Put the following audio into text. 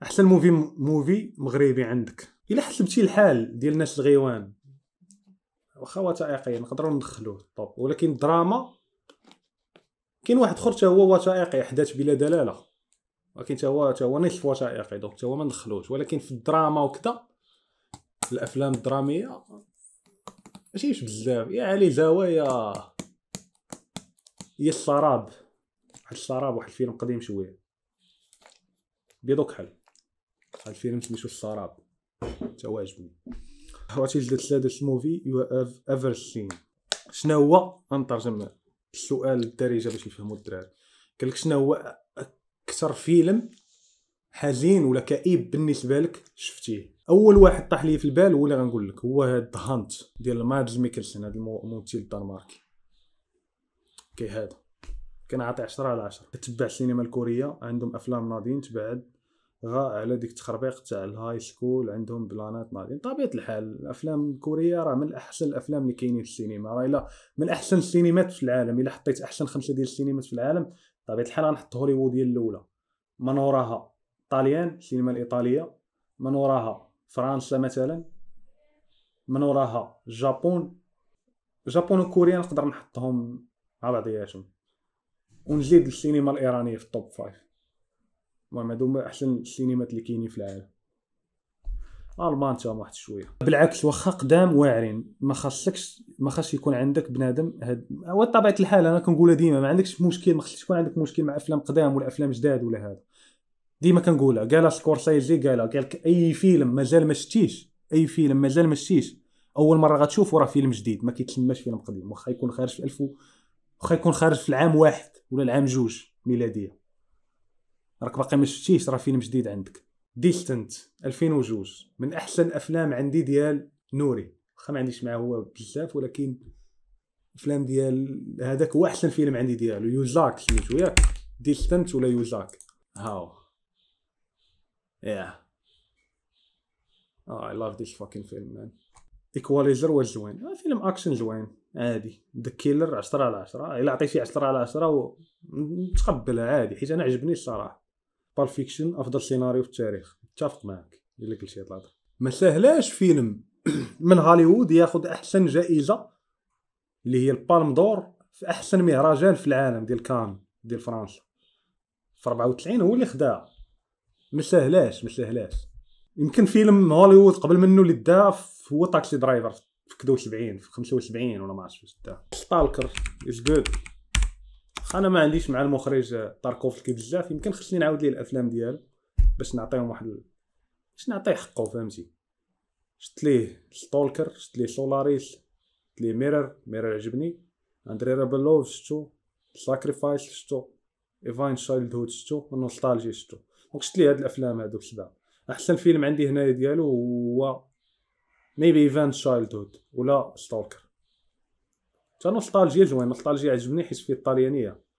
احسن موفي مغربي عندك الا حسبتي الحال ديال الناس الغيوان، واخا وثائقي نقدروا ندخلوه طوب، ولكن الدراما كاين واحد اخر حتى هو وثائقي احداث بلا دلاله، ولكن حتى هو نصف وثائقي، دونك حتى هو ما ندخلوش. ولكن في الدراما وكذا الافلام الدراميه ماشيش بزاف يا علي زوايا. هي السراب، واحد الفيلم قديم شويه بيض وكحل، واحد الفيلم سميتو السراب تا هو عجبني. What is the saddest movie you have ever seen؟ شنو هو، غنترجم السؤال للدارجه باش يفهموا الدراري. قالك شنو هو اكثر فيلم حزين ولا كئيب بالنسبه لك شفتيه؟ اول واحد طاح لي في البال هو اللي غنقول لك، هو هاد هانت ديال مادز ميكلسن، هذا الممثل الدنماركي. كي هذا كنعطي 10 على 10. كتبع السينما الكوريه، عندهم افلام ناضين تبعد غا على ديك التخربيق تاع الهاي سكول، عندهم بلانات ناضين. طبيعه الحال الافلام الكوريه راه من احسن الافلام اللي كاينين في السينما، راه الا من احسن السينمات في العالم. الا حطيت احسن 5 ديال السينمات في العالم طبيعه الحال غنحط هوليوود هي الاولى، من وراها طاليان السينما الايطاليه، من وراها فرنسا مثلا، من وراها الجابون وكوريا نقدر نحطهم مع بعضياتهم، ونزيد السينما الايرانيه في التوب 5. المهم هادو هما احسن السينمات اللي كاينين في العالم. المان تا واحد شويه بالعكس، واخا قدام واعرين ما خاص يكون عندك بنادم هو طبيعه الحال. انا كنقولها ديما، ما عندكش مشكل، ما خصش يكون عندك مشكل مع افلام قدام ولا افلام جداد ولا هذا. ديما كنقولها، قالها سكورسيزي، قالك اي فيلم مازال ما شتيش، اول مره غتشوفو راه فيلم جديد، ما كيتسماش فيلم قديم. واخا يكون خارج في واخا يكون خارج في العام 1 ولا العام 2 ميلاديه، راك باقي ما شفتيش، راه فيلم جديد عندك. ديستنت 2002 من احسن افلام عندي ديال نوري، واخا ما عنديش معاه هو بزاف، ولكن افلام ديال هذاك هو احسن فيلم عندي ديالو. يوزاك سميتو ياك، ديستنت ولا يوزاك؟ هاو يا I love this fucking film man. ايكواليزر واش زوين، فيلم اكشن زوين عادي. ذا كيلر 10 على 10، الا عطيتيه 10 على 10 ونتقبلها عادي، حيت انا عجبني الصراحه. بال فيكشن افضل سيناريو في التاريخ، متفق معك الا قلتي هاد الهضره. ما سهلاش فيلم من هوليوود ياخذ احسن جائزه اللي هي البالم دور في احسن مهرجان في العالم ديال كان ديال فرنسا في 94، هو اللي خداها. ما سهلاش. يمكن فيلم هوليوود قبل منه اللي دا هو تاكسي درايفر في 71 في 75 ولا ما عرفتش واش دا. ستالكر از جود. انا ما عنديش مع المخرج تاركوفسكي بزاف، يمكن خصني نعاود ليه الافلام ديالو باش نعطيهم باش نعطيه حقه، فهمتي. شفت ليه ستالكر، شفت ليه سولاريس، شفت ليه ميرور عجبني، اندري رابلوف شفتو، ساكريفايس شفتو، ايفاين شايلد هود شفتو، نوستالجي شفتو. دونك شفت ليه هاد الافلام هادوك 7. احسن فيلم عندي هنايا ديالو هو ميبي ايفان شايلد هود ولا ستالكر. تا نوستالجيا زوين، نوستالجيا عجبني حيت فيه الطاليانيه.